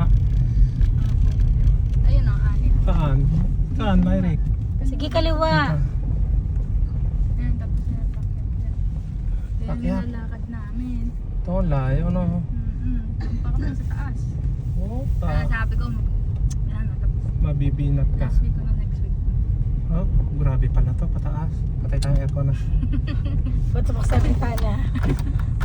kababa. Ayun o, anin. Saan? Saan, Lyric? Sige, kaliwa. Ayan, tapos na takyat yan. Yan Takyat? yung lalakad namin. Ito, layo, no? Doon pa kami sa taas. Oh, Sabi ko, yan na, tapos mabibinat ka. last week ko na next week. Oh, grabe pala to, pataas. Patay tayong aircon na. Punta pa sa bintana.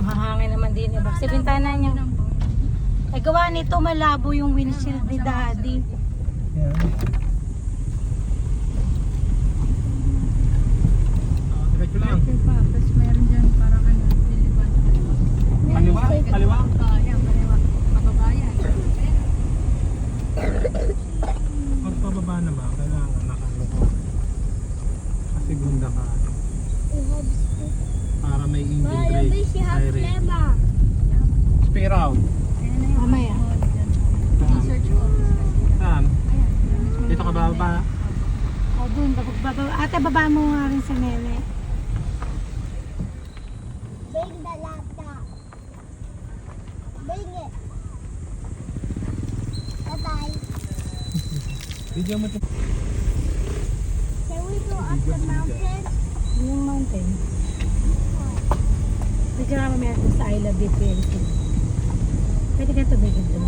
Mahangin naman din. Ibak sa bintana niya. Ay, gawa nito, malabo yung windshield ni Daddy. Yan. Diretso lang. Pa, tapos meron dyan parang ano, liliban. Kaliwa? Kaliwa? Yan, kaliwa. Kababayan. Pag pababa naman, kailangan nakaloko. Kasi gunda ka. Para may engine brake. Direct. Spare out. Ayan na yung Mamaya. research office kasi. Saan? Ayan. Dito ka bababa. O, dun. Ate, baba mo nga rin si Nene. Bring the laptop. Bring it. Bye-bye. Video mo ito. Can we go up the mountain? Yung mountain. Medyo nga mamaya kung sa I Love BPI. Pwede ka tumigil doon.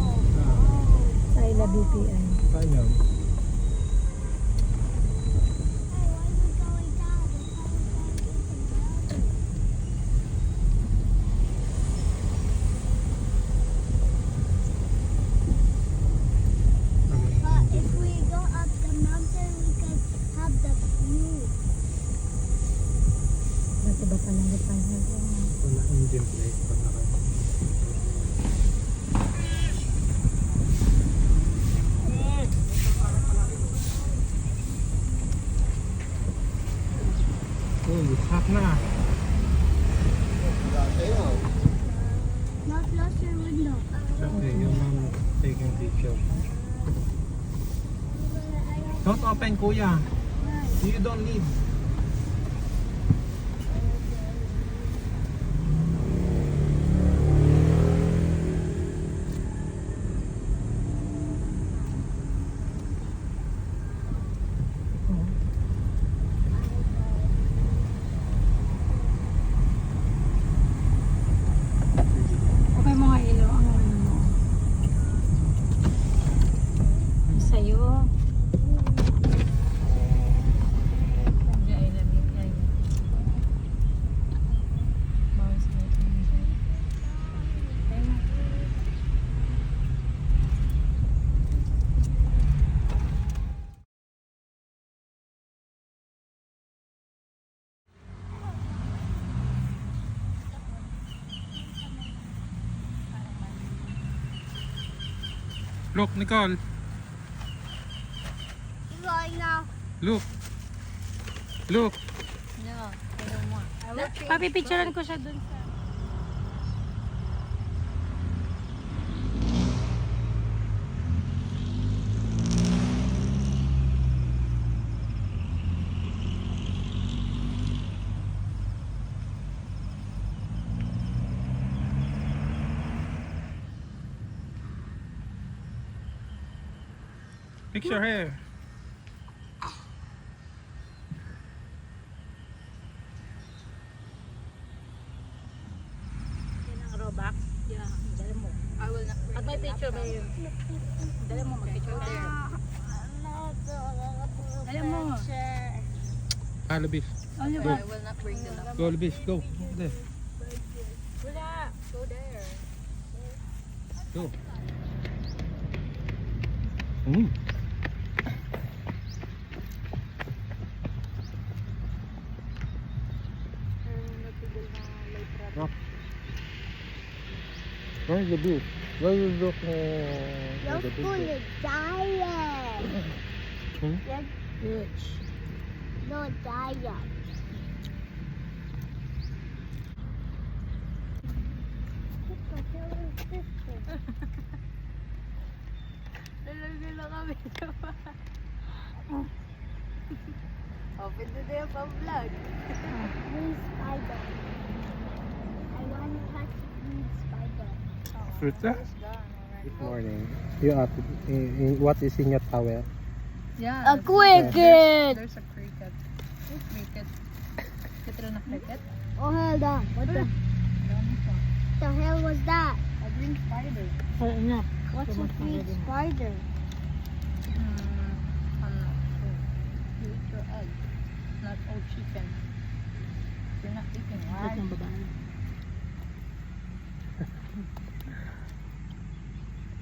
Sa I Love BPI. Saan yun? But if we go up the mountain, we can have the view. Ba't iba pa lang ito? Wala engine brake. Pag naka... Oh, hot na. Not close your window. Okay, yung mom taking picture. Don't open, kuya. You don't need. Okay mo nga ilo ang ano mo. Sa'yo. Diyan, I love you. Yan. Bawis na ito. Ayun. Look, Nicole. Going now. Look. Look. Yeah, I don't want. Papipicturean ko siya dun sa... Picture here. Yan ang Robux. Yeah, dala mo. I will not bring Pag may the picture ba laptop. yun? Dala mo, mag-picture tayo. Alam mo. Ah, Labis. Ano Go. ba? I will not bring the laptop. Go, Labis. Go. There. Wala. Go there. Go. Mm. Rock. Where's the beach? Where is the You're the full of diet. Hmm? You're rich. No diet. What the hell is this thing? Lalagay lang kami. Open to the pa-vlog. Green spider. I want to catch a green spider. Fruit na? It's gone already. Good morning. You are, what is in your towel? Yeah. A cricket. There's a cricket. Cricket. Kita na cricket? Oh, hold on. What the hell was that? A green spider. Ay, na. What's a green spider? I'm not sure. You eat your egg. Not all chicken. You're not eating right. Ng babae.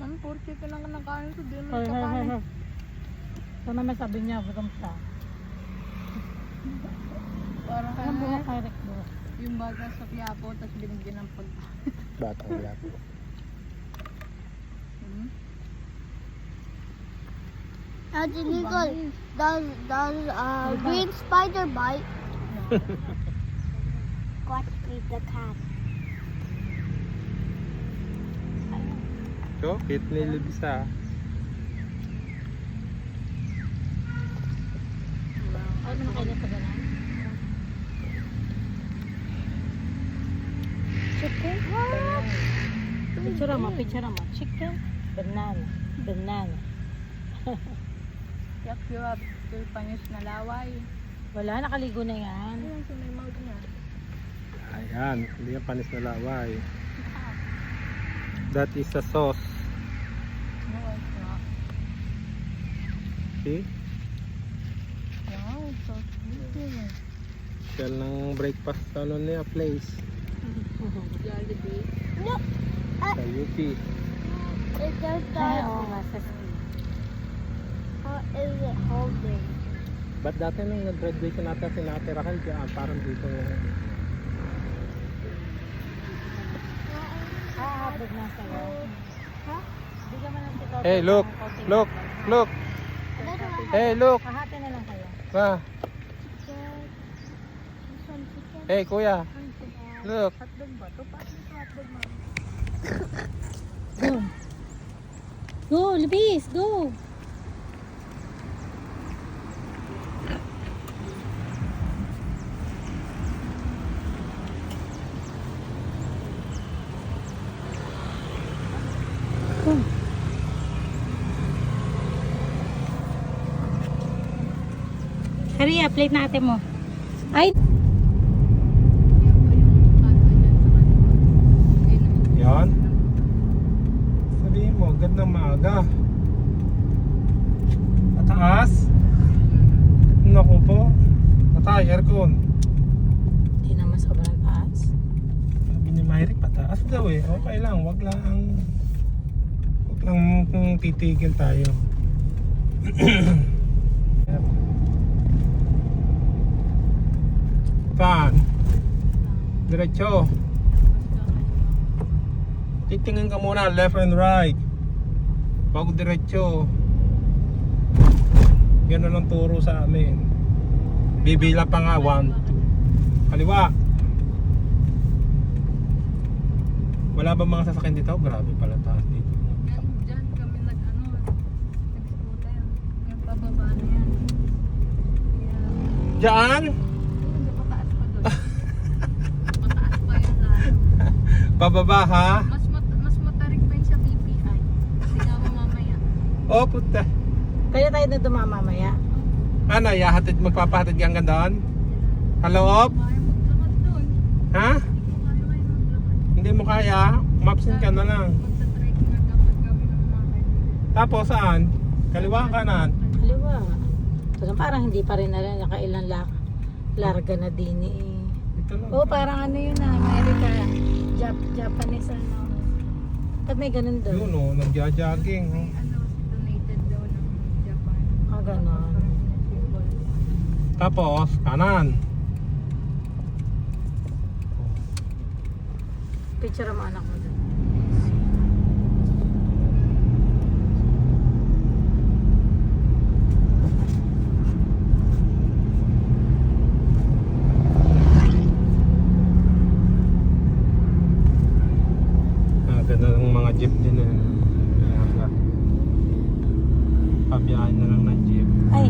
Ma'am, puro chicken lang kinakain ko. Di naman Hoy, hoy, hoy, kakain. hoy. Ito naman sabi niya, gutom siya. Parang Alam mo kaya na kay Rick bro. yung bata sa Quiapo, tapos binigyan ng pagkain. Batang yapo. Nicole, does green spider bite? What with the cat? So, cute ni Libisa. Ay, mo na kayo pa ganun. Chicken? Picture mo. Chicken? Banana. Banana. Yak, you have your panis na laway. Wala, nakaligo na yan. Ayun, sa may mouth niya. Ayan, hindi yung panis na laway. That is a sauce. No, it's not. See? Wow, so beautiful. Shell ng breakfast ano niya place. Jollibee. No, Sa UP. it's just Ay, oo nga. how is it holding? Ba't dati nung nag-graduation natin si Nate Raquel dyan, parang dito Hahabog na sa'yo. Ha? Bigyan mo ng tito. Hey, look! Look! Look! Hey, look! Kahati na lang kayo. Ma! Chicken. This one chicken. Hey, kuya! Look! Hotdog ba? Ito pa ito hotdog mo. Go. Go, Libis, go. Go. Hurry up, plate na ate mo. Ay, Yan. Sabihin mo, gandang maaga. Mataas? Naku po. Patay, aircon. hindi naman sobrang taas. Sabi ni Myrick, pataas daw eh. Okay lang, wag lang kung titigil tayo. Saan? Diretso. Titingin ka muna left and right. Bago diretso. Ganun ang turo sa amin. Bibila pa nga 1, 2. Kaliwa. Wala ba mga sasakyan dito? Grabe pala taas dito. Diyan kami nag-scooter. Yung pababa na yan. Diyan? Hindi, pataas pa doon. Pataas pa yung lalo. Pababa ha? Mas matarik pa yun sa BPI. Tingnan mo mamaya. Oh puta. Kaya tayo na dumamamaya. Ano, magpapahatid ka hanggang doon? Haloob? Kaya maglakad doon. Ha? Hindi ko kaya Hindi mo kaya? maglakad. Mapsin ka na lang. Magta-trekking na dapat kami ng mga kaibigan. Tapos saan? Kaliwa kanan? Kaliwa. So, parang hindi pa rin na rin nakailang larga na din eh. Dito lang. Oh, parang ano yun na, America. Japanese ano. At may ganun doon. Yun o, nagja-jogging. May donated daw ng Japan. Ah, ganon. Tapos, kanan. Picture mo anak mo doon. Ganda ng mga jeep din eh. Pabiyahin na lang ng jeep. Ay,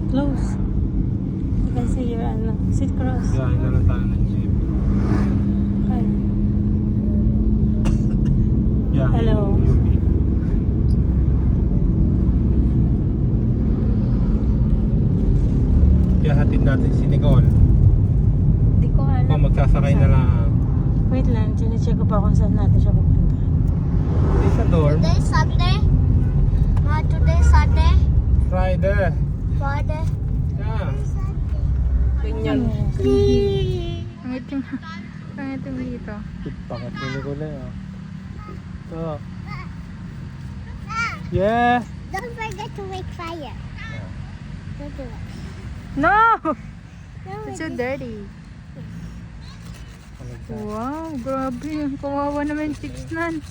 close. You can see your ano, sit cross. Biyahin na lang tayo ng jeep. Ay. Biyahin Hello. ng UP. natin si Nicole. Hindi ko alam. O magsasakay na lang. Wait lang, chinecheck ko pa kung saan natin siya pupunta. Hindi sa dorm. Today Sunday. Ma, today Sunday. Friday. Friday. Yeah. Ganyan. Pangit yung dito. Bakit ni Nicole eh. Ito. Yeah. Don't forget to make fire. Don't do it. No! No, It's so dirty. Wow, grabe. Kawawa naman yung chicks nan.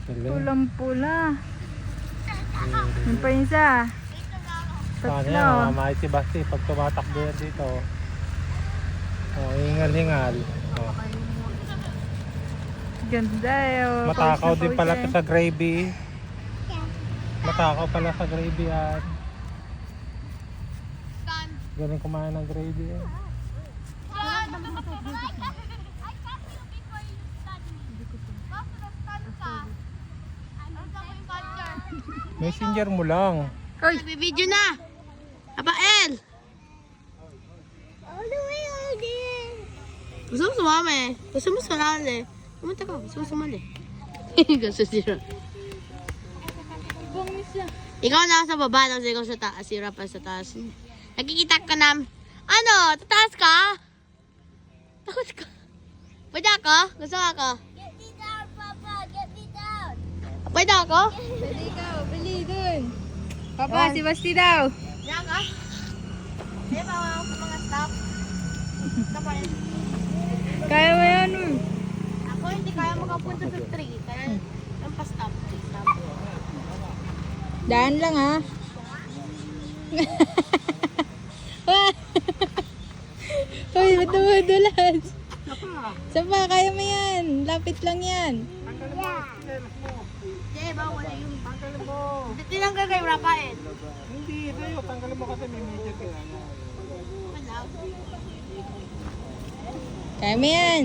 Pulang-pula. Yung pa isa. Sana Tatlo. yan, mamay si Basti pag tumatakbo yan dito. Hingal-hingal. Ganda eh. Oh. Matakaw Pawis na din pala pawis to sa gravy. Matakaw pala sa gravy yan. Galing kumain ng gravy eh. Messenger mo lang. Uy! Video na! Abael! All the way out there. Gusto mo sumama eh. Gusto mo sumali. Pumunta ka. Gusto mo sumali. Gusto sira. Ikaw na sa baba lang ikaw sa taas. Sira pa sa taas. Nakikita ka na. Ano? Tataas ka? Takot ka? Pwede ako? Gusto ako? Get me down, Papa. Get me down. Pwede ako? Bili ikaw, bili dun. Papa, si Basti daw. Yan ka? Hindi ba ako sa mga stop? Stop ayun. Kaya mo yan. Ako hindi kaya makapunta sa 3. Kaya yung pa-stop. Stop. Daan lang ha. Uy, ba't dumadulas? Sapa, kaya mo yan. Lapit lang yan. Hindi, bawal yung... Hindi tinanggal kayo rapain. Hindi, tayo. Tanggalin mo kasi may media ka. Wala. Kaya mo yan.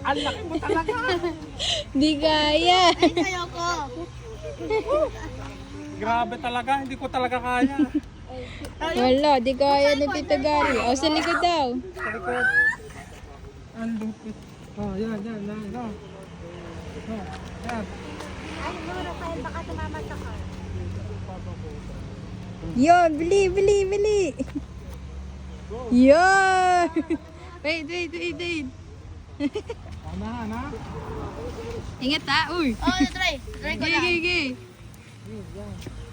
Ang laki mo talaga. Di kaya. Ay, kayo ko. Grabe talaga. Hindi ko talaga kaya. Wala, di kaya ni Tita Gary. O, sa likod daw. Sa likod. Ang lupit. Oh, yan. Oh, yan. Ay, no, Rafael, baka tumama sa car. Yon, bili. Yon. Wait. Tama na. Ingat ha, uy. Oh, try. Try ko lang. Gigi.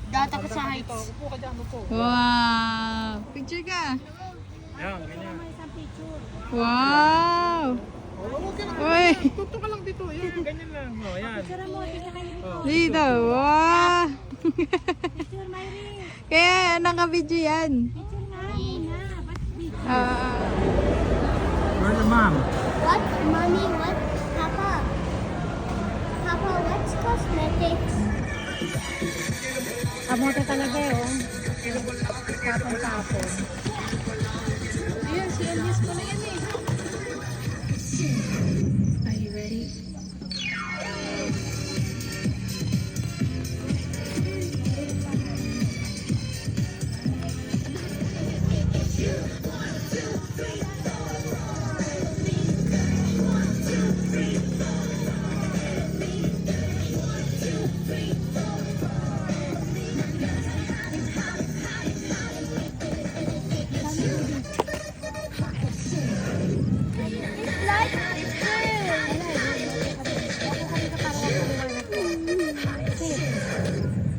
Data ko sa heights. Upo ka dyan, upo. Wow. Picture ka. Yan, ganyan. Wow. Uy. Tuto ka lang dito. Yan, ganyan lang. Oh, yan. Dito. Wow. Kaya naka-video yan. Where's the mom? What? Mommy, what? Papa. Papa, what's cosmetics? Kamote talaga eh, oh. Tapon-tapon. Ayan, si Elias pala yan eh. Are you ready?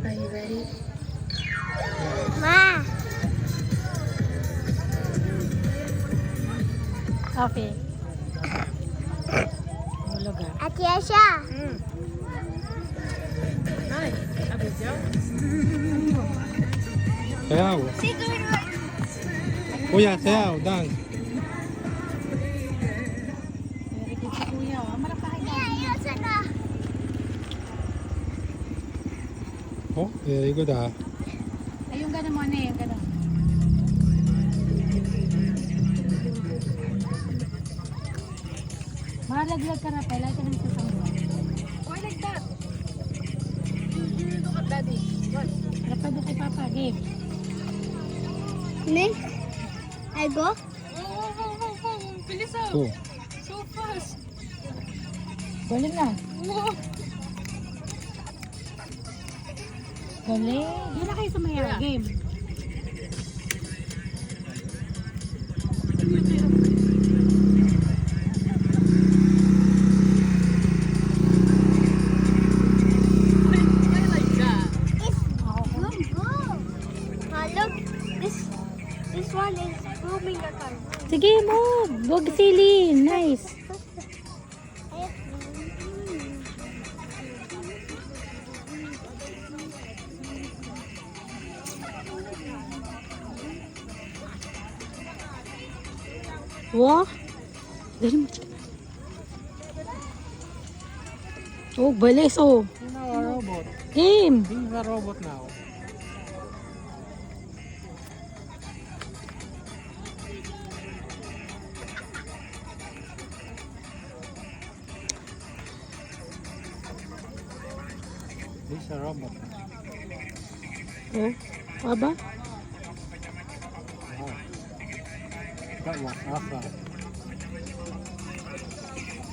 Are you ready? Ma. Okay. Hulog ah. Ate Asha. Sayaw. Kuya, sayaw. Dance. Very good si Kuya, oh. Malapakay na. Yeah, sana. Oh, very good ah. Ay, yung gano'n mo na yung gano'n. Malaglag ka na pala, ito nang sasama. Or like that. Daddy. What? Harap ka doon kay Papa. Game. Next, I go. Bilis Go. So fast. Galing na. Galing. Doon na kayo sa may game. I like that. Good go. Look, this one is moving the car. Sige mo. Huwag silly. Nice. Wow. Dali mo. Oh, balis oh. He's now a robot. Game. He's a robot now. He's a robot. Oh, aba. Oh. That was awesome.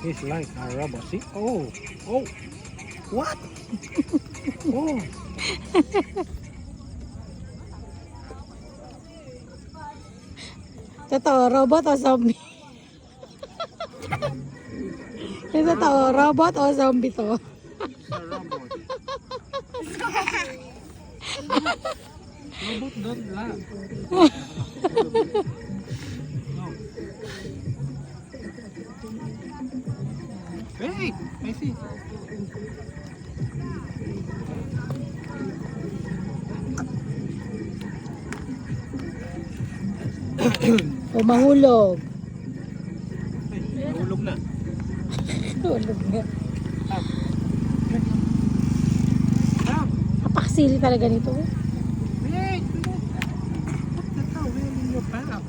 He's like a robot. See? Oh. Oh. What? Oh. Totoo, robot o zombie? Yung totoo, robot o zombie to? It's a robot. Robot don't laugh. No. Wait, I see. O mahulog. Ay, nahulog na. Mahulog nga. Stop. Kapaksili talaga nito. Wait, put the towel in your bag.